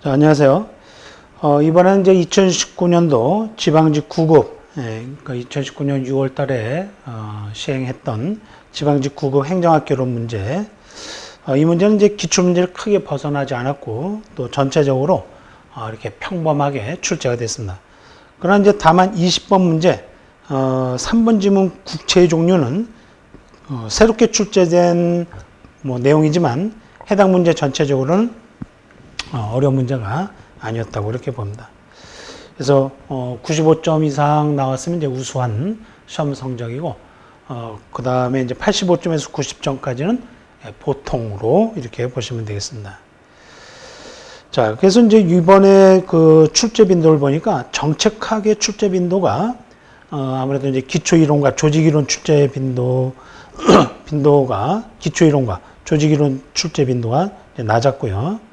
자, 안녕하세요. 이번에는 이제 2019년도 지방직 9급, 그러니까 2019년 6월 달에 시행했던 지방직 9급 행정학개론 문제. 이 문제는 이제 기출문제를 크게 벗어나지 않았고, 또 전체적으로 이렇게 평범하게 출제가 됐습니다. 그러나 이제 다만 20번 문제, 3번 지문 국채의 종류는 새롭게 출제된 내용이지만 해당 문제 전체적으로는 어려운 문제가 아니었다고 이렇게 봅니다. 그래서 95점 이상 나왔으면 이제 우수한 시험 성적이고, 그 다음에 이제 85점에서 90점까지는 보통으로 이렇게 보시면 되겠습니다. 자, 그래서 이제 이번에 그 출제 빈도를 보니까 정책학의 출제 빈도가 아무래도 이제 기초이론과 조직이론 출제 빈도가 기초이론과 조직이론 출제 빈도가 낮았고요.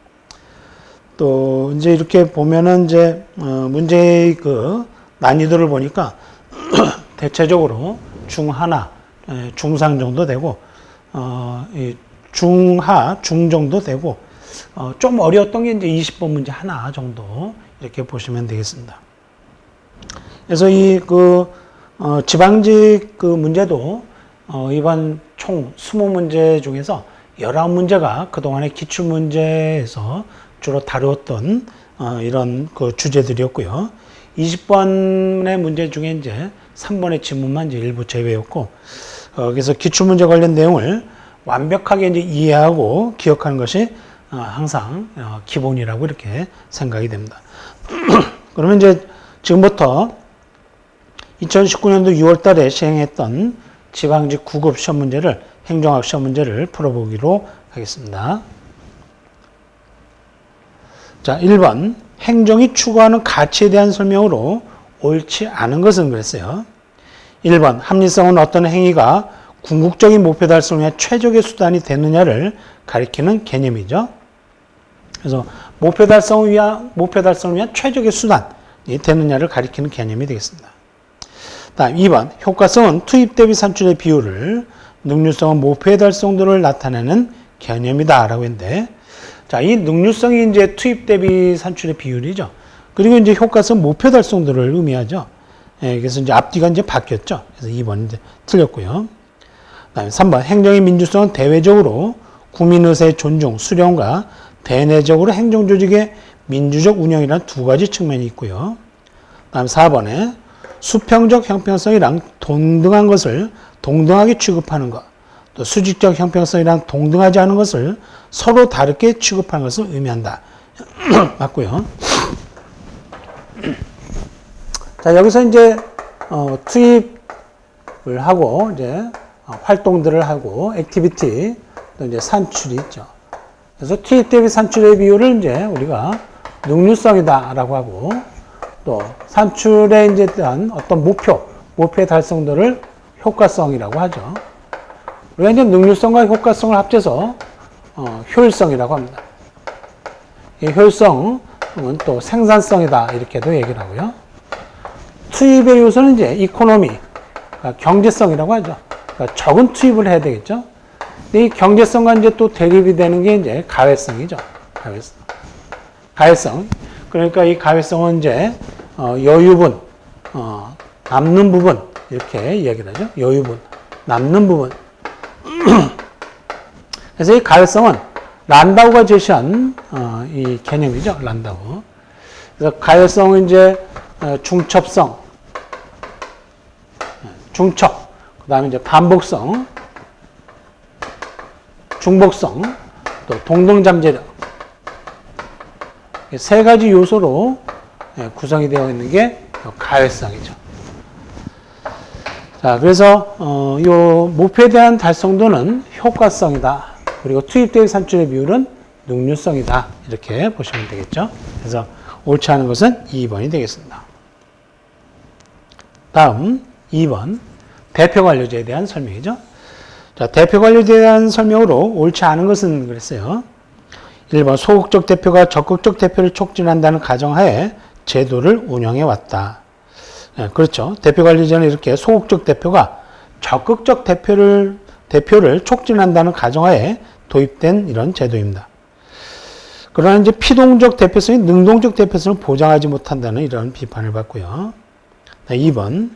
또 이제 이렇게 보면은 이제 문제의 그 난이도를 보니까 대체적으로 중하나 중상 정도 되고 중하 중 정도 되고 좀 어려웠던 게 이제 20번 문제 하나 정도 이렇게 보시면 되겠습니다. 그래서 이 지방직 그 문제도 이번 총 20문제 중에서 19문제가 그동안의 기출문제에서 주로 다루었던 이런 그 주제들이었고요. 20번의 문제 중에 이제 3번의 지문만 이제 일부 제외였고, 그래서 기출문제 관련 내용을 완벽하게 이제 이해하고 기억하는 것이 항상 기본이라고 이렇게 생각이 됩니다. 그러면 이제 지금부터 2019년도 6월 달에 시행했던 지방직 9급 시험 문제를, 행정학 시험 문제를 풀어보기로 하겠습니다. 자, 1번. 행정이 추구하는 가치에 대한 설명으로 옳지 않은 것은 그랬어요. 1번. 합리성은 어떤 행위가 궁극적인 목표 달성을 위한 최적의 수단이 되느냐를 가리키는 개념이죠. 그래서 목표 달성을 위한 최적의 수단이 되느냐를 가리키는 개념이 되겠습니다. 다음 2번. 효과성은 투입 대비 산출의 비율을, 능률성은 목표의 달성도를 나타내는 개념이다라고 했는데, 자, 이 능률성이 이제 투입 대비 산출의 비율이죠. 그리고 이제 효과성 목표 달성도를 의미하죠. 그래서 이제 앞뒤가 이제 바뀌었죠. 그래서 2번 이제 틀렸고요. 그다음에 3번. 행정의 민주성은 대외적으로 국민의사의 존중, 수령과 대내적으로 행정조직의 민주적 운영이라는 두 가지 측면이 있고요. 그다음에 4번에 수평적 형평성이랑 동등한 것을 동등하게 취급하는 것, 또 수직적 형평성이랑 동등하지 않은 것을 서로 다르게 취급하는 것을 의미한다. 맞고요. 자, 여기서 이제 투입을 하고 이제 활동들을 하고 액티비티, 또 이제 산출이 있죠. 그래서 투입 대비 산출의 비율을 이제 우리가 능률성이다라고 하고, 또 산출에 이제 대한 어떤 목표의 달성도를 효과성이라고 하죠. 우리가 이제 능률성과 효과성을 합쳐서 효율성이라고 합니다. 이 효율성은 또 생산성이다 이렇게도 얘기를 하고요. 투입의 요소는 이제 이코노미, 그러니까 경제성이라고 하죠. 그러니까 적은 투입을 해야 되겠죠. 근데 이 경제성과 이제 또 대립이 되는 게 이제 가외성이죠. 가외성. 그러니까 이 가외성은 이제 여유분, 남는 부분 이렇게 얘기를 하죠. 여유분, 남는 부분. 그래서 이 가외성은 란다우가 제시한 이 개념이죠. 란다우. 그래서 가외성은 이제 중첩성, 중첩, 그 다음에 이제 반복성, 중복성, 또 동등잠재력. 세 가지 요소로 구성이 되어 있는 게 가외성이죠. 자, 그래서 요 목표에 대한 달성도는 효과성이다. 그리고 투입 대비 산출의 비율은 능률성이다. 이렇게 보시면 되겠죠. 그래서 옳지 않은 것은 2번이 되겠습니다. 다음 2번. 대표 관료제에 대한 설명이죠. 자, 대표 관료제에 대한 설명으로 옳지 않은 것은 그랬어요. 1번. 소극적 대표가 적극적 대표를 촉진한다는 가정하에 제도를 운영해 왔다. 그렇죠. 대표 관리제는 이렇게 소극적 대표가 적극적 대표를 촉진한다는 가정하에 도입된 이런 제도입니다. 그러나 이제 피동적 대표성이 능동적 대표성을 보장하지 못한다는 이런 비판을 받고요. 2번,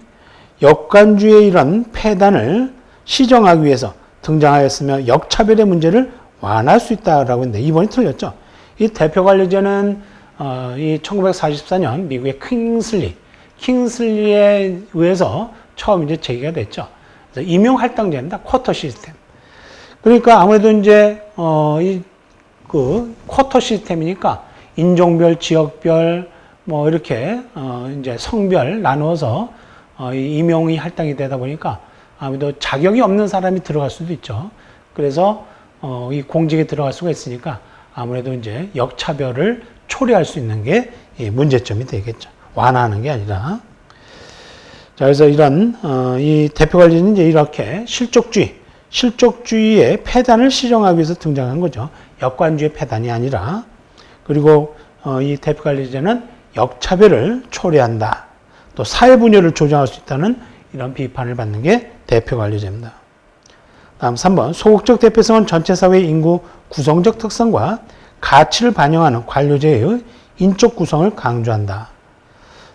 역관주의 이런 폐단을 시정하기 위해서 등장하였으며 역차별의 문제를 완화할 수 있다라고 했는데 2번이 틀렸죠. 이 대표 관리제는 이 1944년 미국의 킹슬리에 의해서 처음 이제 제기가 됐죠. 그래서 임용 할당제입니다. 쿼터 시스템. 그러니까 아무래도 이제 그 쿼터 시스템이니까 인종별, 지역별 뭐 이렇게 이제 성별 나누어서 이 임용이 할당이 되다 보니까 아무래도 자격이 없는 사람이 들어갈 수도 있죠. 그래서 이 공직에 들어갈 수가 있으니까 아무래도 이제 역차별을 초래할 수 있는 게 문제점이 되겠죠. 완화하는 게 아니라. 자, 그래서 이런 이 대표 관리는 이제 이렇게 실족주의의 폐단을 시정하기 위해서 등장한 거죠. 역관주의 폐단이 아니라. 그리고 이 대표 관리제는 역차별을 초래한다. 또 사회 분열을 조장할 수 있다는 이런 비판을 받는 게 대표 관리제입니다. 다음 3번, 소극적 대표성은 전체 사회의 인구 구성적 특성과 가치를 반영하는 관료제의 인적 구성을 강조한다.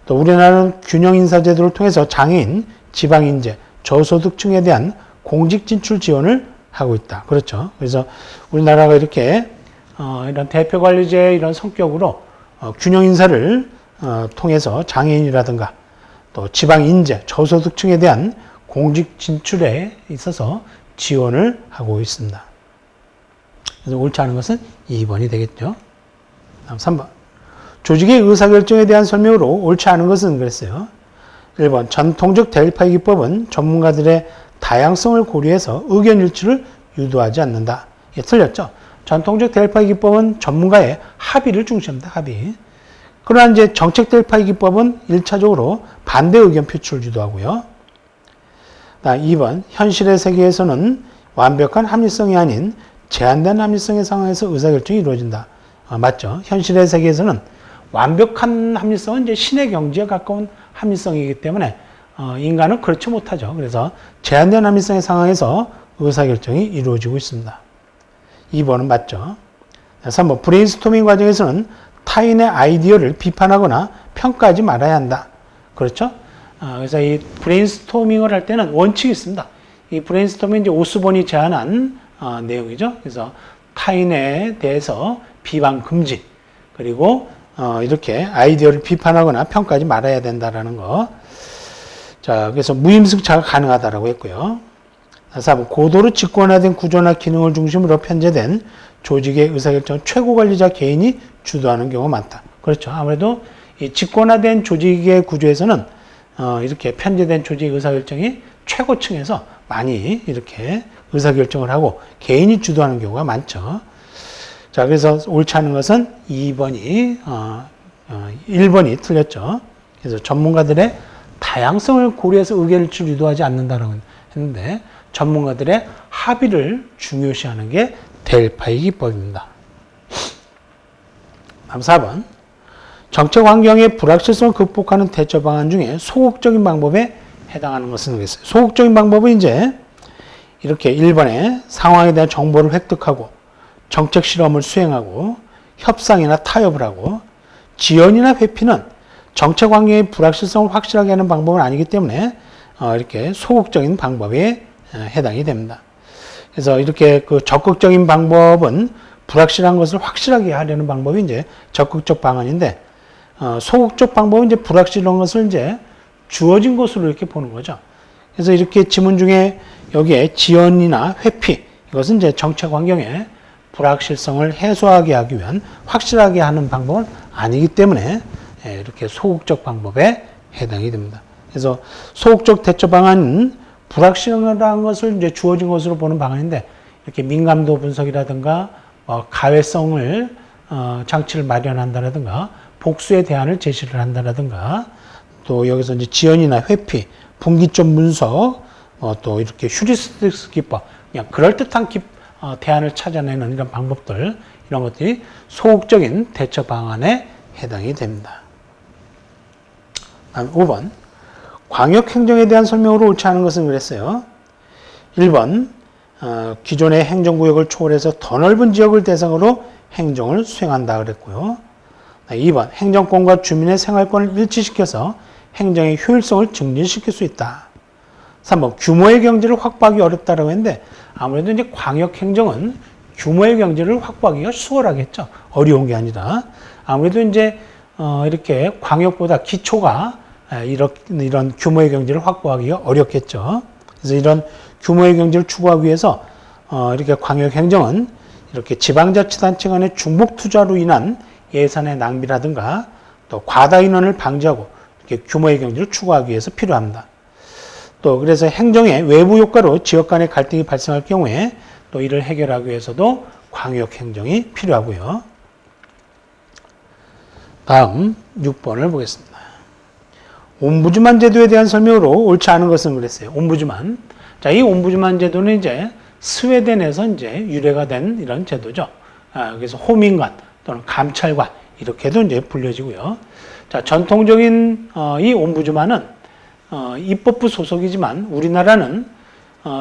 또 우리나라는 균형인사제도를 통해서 장애인, 지방인재, 저소득층에 대한 공직 진출 지원을 하고 있다. 그렇죠. 그래서 우리나라가 이렇게 이런 대표 관리제의 이런 성격으로 균형인사를 통해서 장애인이라든가 또 지방인재, 저소득층에 대한 공직 진출에 있어서 지원을 하고 있습니다. 그래서 옳지 않은 것은 2번이 되겠죠. 다음 3번. 조직의 의사결정에 대한 설명으로 옳지 않은 것은 그랬어요. 1번. 전통적 델파이 기법은 전문가들의 다양성을 고려해서 의견 일치를 유도하지 않는다. 예, 틀렸죠. 전통적 델파이 기법은 전문가의 합의를 중시합니다. 합의. 그러나 이제 정책 델파이 기법은 1차적으로 반대 의견 표출을 유도하고요. 2번. 현실의 세계에서는 완벽한 합리성이 아닌 제한된 합리성의 상황에서 의사결정이 이루어진다. 맞죠. 현실의 세계에서는 완벽한 합리성은 이제 신의 경지에 가까운 합리성이기 때문에 인간은 그렇지 못하죠. 그래서 제한된 합리성의 상황에서 의사결정이 이루어지고 있습니다. 2번은 맞죠. 3번. 브레인스토밍 과정에서는 타인의 아이디어를 비판하거나 평가하지 말아야 한다. 그렇죠? 그래서 이 브레인스토밍을 할 때는 원칙이 있습니다. 이 브레인스토밍은 이제 오스본이 제안한 내용이죠. 그래서 타인에 대해서 비방 금지, 그리고 이렇게 아이디어를 비판하거나 평가하지 말아야 된다라는 거. 자, 그래서 무임승차가 가능하다라고 했고요. 4번. 고도로 직권화된 구조나 기능을 중심으로 편제된 조직의 의사결정은 최고관리자 개인이 주도하는 경우가 많다. 그렇죠. 아무래도 이 직권화된 조직의 구조에서는 이렇게 편제된 조직 의사결정이 최고층에서 많이 이렇게 의사결정을 하고 개인이 주도하는 경우가 많죠. 자, 그래서 옳지 않은 것은 2번이, 1번이 틀렸죠. 그래서 전문가들의 다양성을 고려해서 의견일치를 유도하지 않는다라고 했는데 전문가들의 합의를 중요시하는 게 델파이 기법입니다. 다음 4번. 정책 환경의 불확실성을 극복하는 대처 방안 중에 소극적인 방법에 해당하는 것은 뭐겠어요? 소극적인 방법은 이제 이렇게 1번에 상황에 대한 정보를 획득하고 정책 실험을 수행하고 협상이나 타협을 하고, 지연이나 회피는 정책 환경의 불확실성을 확실하게 하는 방법은 아니기 때문에 이렇게 소극적인 방법에 해당이 됩니다. 그래서 이렇게 그 적극적인 방법은 불확실한 것을 확실하게 하려는 방법이 이제 적극적 방안인데, 소극적 방법은 이제 불확실한 것을 이제 주어진 것으로 이렇게 보는 거죠. 그래서 이렇게 지문 중에 여기에 지연이나 회피, 이것은 이제 정책 환경의 불확실성을 해소하게 하기 위한 확실하게 하는 방법은 아니기 때문에 이렇게 소극적 방법에 해당이 됩니다. 그래서 소극적 대처 방안은 불확실한 것을 이제 주어진 것으로 보는 방안인데, 이렇게 민감도 분석이라든가 가외성을 장치를 마련한다라든가 복수의 대안을 제시를 한다라든가, 또 여기서 이제 지연이나 회피, 분기점 분석, 또 이렇게 휴리스틱스 기법, 그냥 그럴듯한 대안을 찾아내는 이런 방법들, 이런 것들이 소극적인 대처 방안에 해당이 됩니다. 다음 5번. 광역행정에 대한 설명으로 옳지 않은 것은 그랬어요. 1번. 기존의 행정구역을 초월해서 더 넓은 지역을 대상으로 행정을 수행한다 그랬고요. 2번 행정권과 주민의 생활권을 일치시켜서 행정의 효율성을 증진시킬 수 있다. 3번 규모의 경제를 확보하기 어렵다라고 했는데 아무래도 이제 광역 행정은 규모의 경제를 확보하기가 수월하겠죠. 어려운 게 아니라 아무래도 이제 이렇게 광역보다 기초가 이런 규모의 경제를 확보하기가 어렵겠죠. 그래서 이런 규모의 경제를 추구하기 위해서 이렇게 광역 행정은 이렇게 지방자치단체 간의 중복 투자로 인한 예산의 낭비라든가 또 과다 인원을 방지하고 이렇게 규모의 경제를 추구하기 위해서 필요합니다. 또 그래서 행정의 외부 효과로 지역 간의 갈등이 발생할 경우에 또 이를 해결하기 위해서도 광역 행정이 필요하고요. 다음 6번을 보겠습니다. 옴부즈만 제도에 대한 설명으로 옳지 않은 것은 그랬어요. 옴부즈만. 자, 이 옴부즈만 제도는 이제 스웨덴에서 이제 유래가 된 이런 제도죠. 그래서 호민관 또는 감찰관 이렇게도 이제 불려지고요. 자, 전통적인 이 옴부즈만은 입법부 소속이지만 우리나라는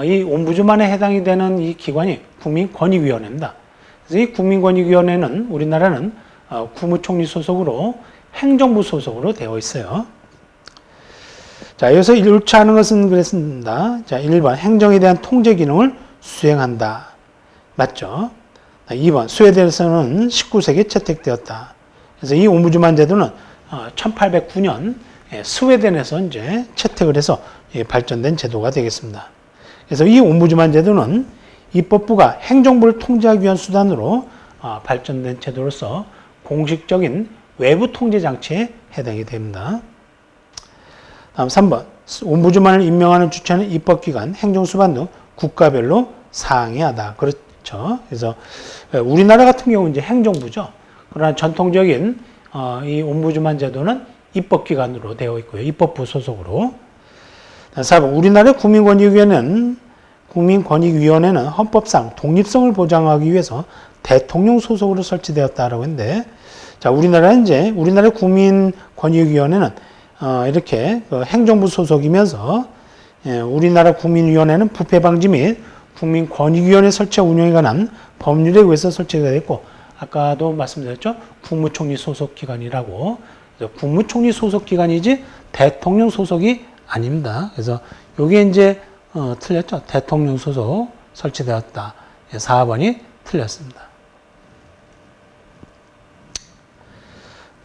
이 옴부즈만에 해당이 되는 이 기관이 국민권익위원회입니다. 그래서 이 국민권익위원회는 우리나라는 국무총리 소속으로 행정부 소속으로 되어 있어요. 자, 여기서 옳지 않은 것은 그랬습니다. 자, 1번 행정에 대한 통제 기능을 수행한다. 맞죠? 2번 스웨덴에서는 19세기에 채택되었다. 그래서 이 옴부즈만 제도는 1809년 스웨덴에서 이제 채택을 해서 발전된 제도가 되겠습니다. 그래서 이 옴부즈만 제도는 입법부가 행정부를 통제하기 위한 수단으로 발전된 제도로서 공식적인 외부 통제 장치에 해당이 됩니다. 다음 3번 옴부즈만을 임명하는 주체는 입법기관, 행정수반 등 국가별로 상이하다. 그렇죠. 그래서 우리나라 같은 경우 이제 행정부죠. 그러나 전통적인 이 옴부즈만 제도는 입법기관으로 되어 있고요. 입법부 소속으로. 4번 우리나라의 국민권익위원회는 헌법상 독립성을 보장하기 위해서 대통령 소속으로 설치되었다라고 했는데, 자, 우리나라의 국민권익위원회는 이렇게 행정부 소속이면서 우리나라 국민위원회는 부패 방지 및 국민권익위원회 설치와 운영에 관한 법률에 의해서 설치가 됐고, 아까도 말씀드렸죠. 국무총리 소속 기관이라고. 국무총리 소속 기관이지 대통령 소속이 아닙니다. 그래서 요게 이제 틀렸죠. 대통령 소속 설치되었다. 4번이 틀렸습니다.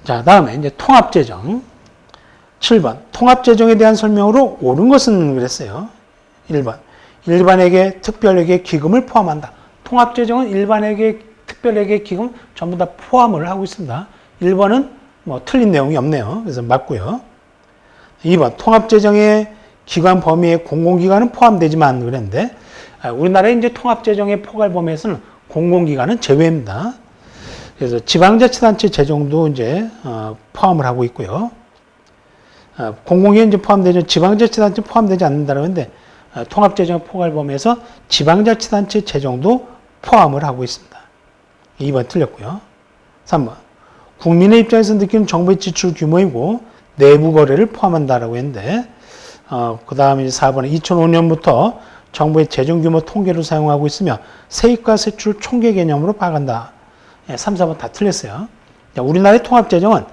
자, 다음에 이제 통합재정. 7번 통합재정에 대한 설명으로 옳은 것은 그랬어요. 1번 일반회계, 특별회계, 기금을 포함한다. 통합재정은 일반회계, 특별회계, 기금 전부 다 포함을 하고 있습니다. 1번은 뭐 틀린 내용이 없네요. 그래서 맞고요. 2번 통합재정의 기관 범위에 공공기관은 포함되지만 그랬는데 우리나라의 이제 통합재정의 포괄 범위에서는 공공기관은 제외입니다. 그래서 지방자치단체 재정도 이제 포함을 하고 있고요. 공공기관 이제 포함되죠. 지방자치단체 포함되지 않는다고 했는데 통합재정 포괄 범위에서 지방자치단체 재정도 포함을 하고 있습니다. 2번 틀렸고요. 3번 국민의 입장에서 느끼는 정부의 지출 규모이고 내부 거래를 포함한다라고 했는데 그 다음에 4번에 2005년부터 정부의 재정 규모 통계를 사용하고 있으며 세입과 세출 총계 개념으로 파악한다. 3, 4번 다 틀렸어요. 우리나라의 통합재정은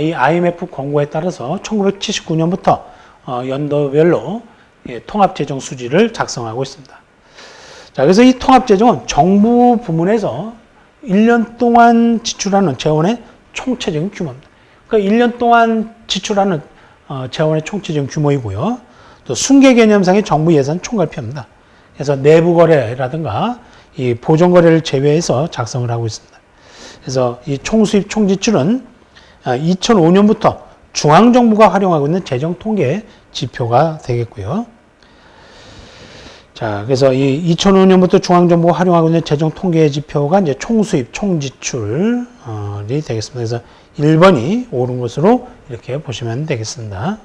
이 IMF 권고에 따라서 1979년부터 연도별로 통합재정 수지를 작성하고 있습니다. 자, 그래서 이 통합재정은 정부 부문에서 1년 동안 지출하는 재원의 총체적인 규모입니다. 그러니까 1년 동안 지출하는 재원의 총체적인 규모이고요. 또 순계 개념상의 정부 예산 총괄표입니다. 그래서 내부 거래라든가 이 보존 거래를 제외해서 작성을 하고 있습니다. 그래서 이 총수입 총지출은 2005년부터 중앙정부가 활용하고 있는 재정 통계 지표가 되겠고요. 자, 그래서 이 2005년부터 중앙정부가 활용하고 있는 재정 통계 지표가 이제 총수입, 총지출이 되겠습니다. 그래서 1번이 옳은 것으로 이렇게 보시면 되겠습니다.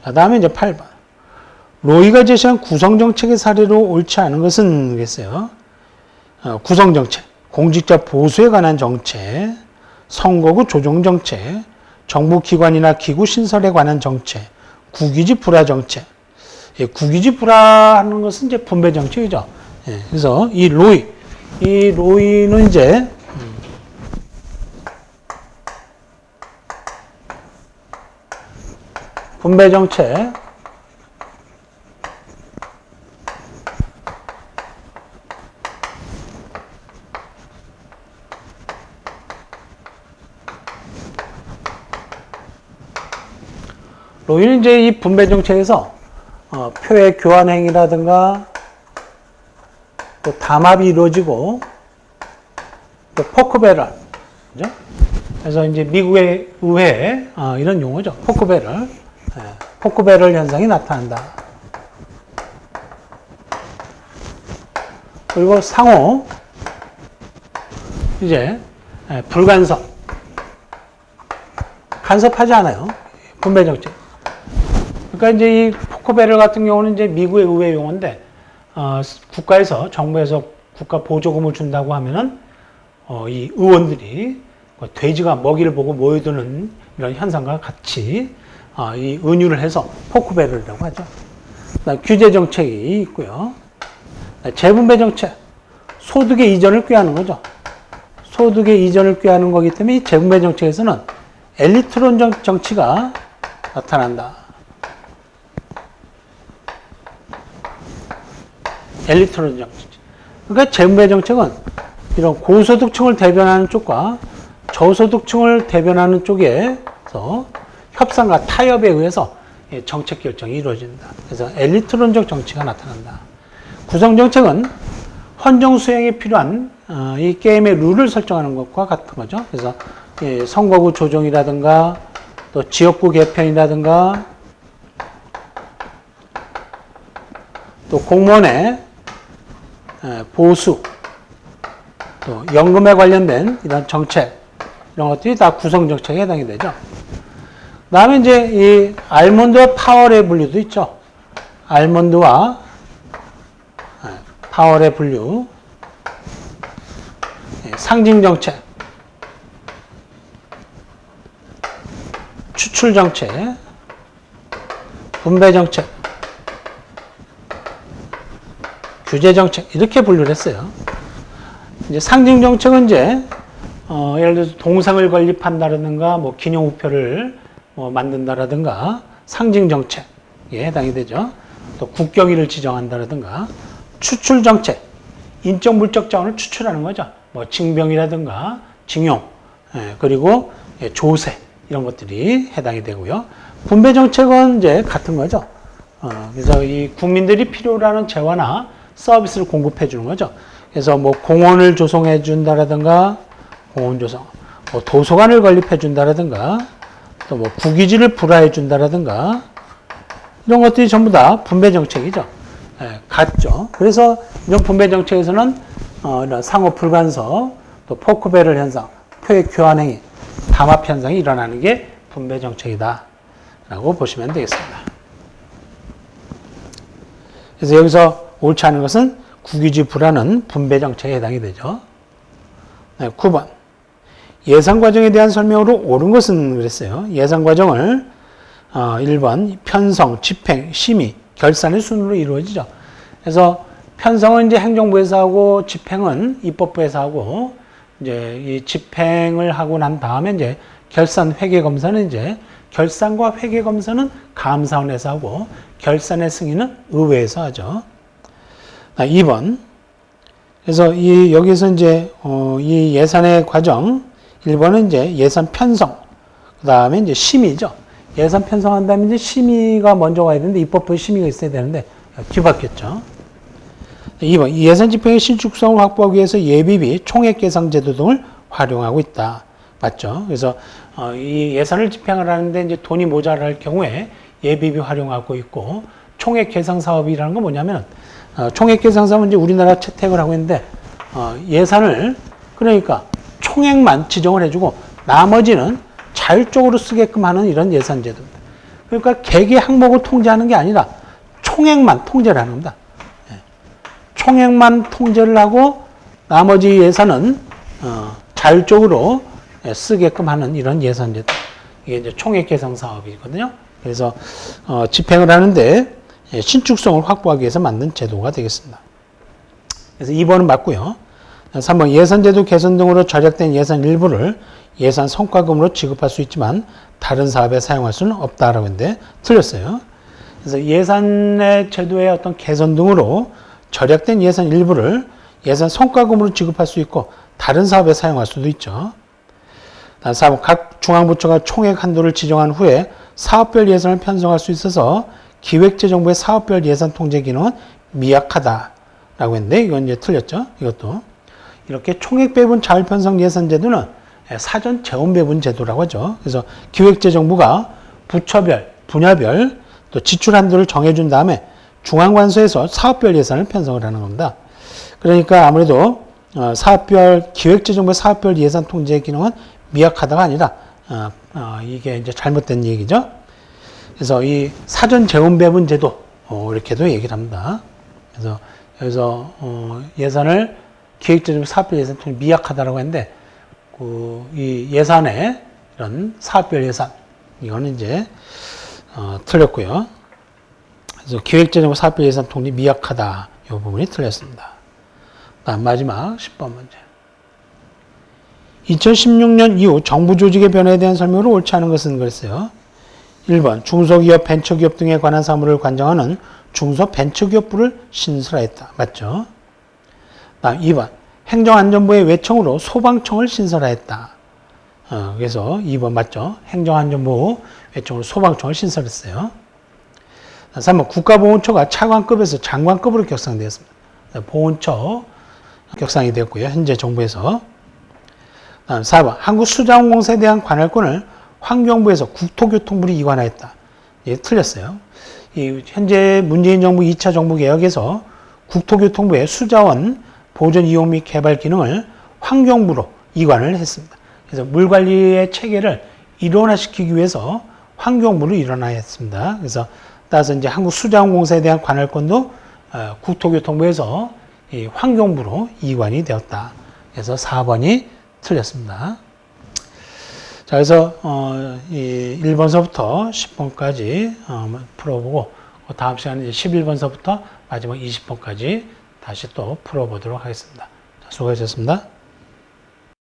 자, 다음에 이제 8번. 로이가 제시한 구성정책의 사례로 옳지 않은 것은 뭐겠어요? 구성정책, 공직자 보수에 관한 정책, 선거구 조정정책, 정부기관이나 기구 신설에 관한 정책, 국유지 불화 정책. 국유지 불화하는 것은 이제 분배 정책이죠. 그래서 이 로이, 이 로이는 이제 분배 정책, 로이는 이제 이 분배 정책에서 표의 교환 행위라든가 또 담합이 이루어지고 또 포크 배럴, 그죠? 그래서 이제 미국의 의회 이런 용어죠. 포크 배럴, 포크 배럴 현상이 나타난다. 그리고 상호 이제 불간섭, 간섭하지 않아요. 분배 정책. 그러니까 이제 이 포크 배럴 같은 경우는 이제 미국의 의회 용어인데 국가에서 정부에서 국가 보조금을 준다고 하면은 이 의원들이 돼지가 먹이를 보고 모여드는 이런 현상과 같이 이 은유를 해서 포크 배럴이라고 하죠. 규제 정책이 있고요. 재분배 정책, 소득의 이전을 꾀하는 거죠. 소득의 이전을 꾀하는 거기 때문에 이 재분배 정책에서는 엘리트론 정치가 나타난다. 엘리트론 정치. 그러니까 재분배 정책은 이런 고소득층을 대변하는 쪽과 저소득층을 대변하는 쪽에서 협상과 타협에 의해서 정책 결정이 이루어진다. 그래서 엘리트론적 정치가 나타난다. 구성 정책은 헌정 수행에 필요한 이 게임의 룰을 설정하는 것과 같은 거죠. 그래서 선거구 조정이라든가 또 지역구 개편이라든가 또 공무원의 보수, 또 연금에 관련된 이런 정책, 이런 것들이 다 구성 정책에 해당이 되죠. 그 다음에 이제 이 알몬드와 파월의 분류도 있죠. 알몬드와 파월의 분류, 상징 정책, 추출 정책, 분배 정책, 규제 정책 이렇게 분류를 했어요. 이제 상징 정책은 이제 예를 들어서 동상을 건립한다라든가 뭐 기념우표를 만든다라든가 상징 정책에 해당이 되죠. 또 국경일을 지정한다라든가 추출 정책, 인적 물적 자원을 추출하는 거죠. 뭐 징병이라든가 징용, 그리고 조세 이런 것들이 해당이 되고요. 분배 정책은 이제 같은 거죠. 그래서 이 국민들이 필요로 하는 재화나 서비스를 공급해 주는 거죠. 그래서 뭐 공원을 조성해 준다라든가 공원 조성, 뭐 도서관을 건립해 준다라든가 또 뭐 부기지를 불화해 준다라든가 이런 것들이 전부 다 분배 정책이죠. 같죠. 그래서 이런 분배 정책에서는 이런 상호 불간섭, 또 포크 배럴 현상, 표의 교환 행위, 담합 현상이 일어나는 게 분배 정책이다라고 보시면 되겠습니다. 그래서 여기서 옳지 않은 것은 국유지 불안은 분배 정책에 해당이 되죠. 9번. 예산 과정에 대한 설명으로 옳은 것은 그랬어요. 예산 과정을 1번 편성, 집행, 심의, 결산의 순으로 이루어지죠. 그래서 편성은 이제 행정부에서 하고 집행은 입법부에서 하고 이제 이 집행을 하고 난 다음에 이제 결산, 회계 검사는 이제 결산과 회계 검사는 감사원에서 하고 결산의 승인은 의회에서 하죠. 2번. 그래서 여기서 이제 이 예산의 과정 1번은 이제 예산 편성, 그 다음에 이제 심의죠. 예산 편성한 다음에 이제 심의가 먼저 와야 되는데 입법부에 심의가 있어야 되는데 뒤바뀌었죠. 2번. 예산 집행의 신축성을 확보하기 위해서 예비비, 총액계상 제도 등을 활용하고 있다. 맞죠? 그래서 이 예산을 집행을 하는데 이제 돈이 모자랄 경우에 예비비 활용하고 있고 총액계상 사업이라는 건 뭐냐면 총액계상 사업은 이제 우리나라 채택을 하고 있는데 예산을 그러니까 총액만 지정을 해주고 나머지는 자율적으로 쓰게끔 하는 이런 예산 제도입니다. 그러니까 개개 항목을 통제하는 게 아니라 총액만 통제를 하는 겁니다. 총액만 통제를 하고 나머지 예산은 자율적으로 쓰게끔 하는 이런 예산 제도. 이게 이제 총액 계상 사업이거든요. 그래서 집행을 하는데 신축성을 확보하기 위해서 만든 제도가 되겠습니다. 그래서 2번은 맞고요. 3번 예산제도 개선 등으로 절약된 예산 일부를 예산 성과금으로 지급할 수 있지만 다른 사업에 사용할 수는 없다라고 했는데 틀렸어요. 그래서 예산의 제도의 어떤 개선 등으로 절약된 예산 일부를 예산 성과금으로 지급할 수 있고 다른 사업에 사용할 수도 있죠. 4번 각 중앙부처가 총액 한도를 지정한 후에 사업별 예산을 편성할 수 있어서 기획재정부의 사업별 예산 통제 기능은 미약하다라고 했는데 이건 이제 틀렸죠. 이것도 이렇게 총액 배분 자율 편성 예산 제도는 사전 재원 배분 제도라고 하죠. 그래서 기획재정부가 부처별, 분야별 또 지출 한도를 정해준 다음에 중앙관서에서 사업별 예산을 편성을 하는 겁니다. 그러니까 아무래도 사업별 기획재정부의 사업별 예산 통제 기능은 미약하다가 아니라 이게 이제 잘못된 얘기죠. 그래서 이 사전 재원 배분 제도 이렇게도 얘기를 합니다. 그래서 여기서 예산을 기획재정부 사업별 예산 통제 미약하다라고 했는데 이 예산의 이런 사업별 예산 이거는 이제 틀렸고요. 그래서 기획재정부 사업별 예산 통제 미약하다 이 부분이 틀렸습니다. 다음 마지막 10번 문제. 2016년 이후 정부 조직의 변화에 대한 설명으로 옳지 않은 것은 그랬어요. 1번 중소기업, 벤처기업 등에 관한 사무를 관장하는 중소벤처기업부를 신설하였다. 맞죠? 다음 2번 행정안전부의 외청으로 소방청을 신설하였다. 그래서 2번 맞죠? 행정안전부 외청으로 소방청을 신설했어요. 3번 국가보훈처가 차관급에서 장관급으로 격상되었습니다. 보훈처 격상이 되었고요. 현재 정부에서. 다음 4번 한국수자원공사에 대한 관할권을 환경부에서 국토교통부로 이관하였다. 예, 틀렸어요. 현재 문재인 정부 2차 정부개혁에서 국토교통부의 수자원 보존 이용 및 개발 기능을 환경부로 이관을 했습니다. 그래서 물관리의 체계를 일원화시키기 위해서 환경부로 일원화했습니다. 그래서 따라서 이제 한국수자원공사에 대한 관할권도 국토교통부에서 이 환경부로 이관이 되었다. 그래서 4번이 틀렸습니다. 자, 그래서 이 1번서부터 10번까지 풀어보고 다음 시간에 이제 11번서부터 마지막 20번까지 다시 또 풀어보도록 하겠습니다. 자, 수고하셨습니다.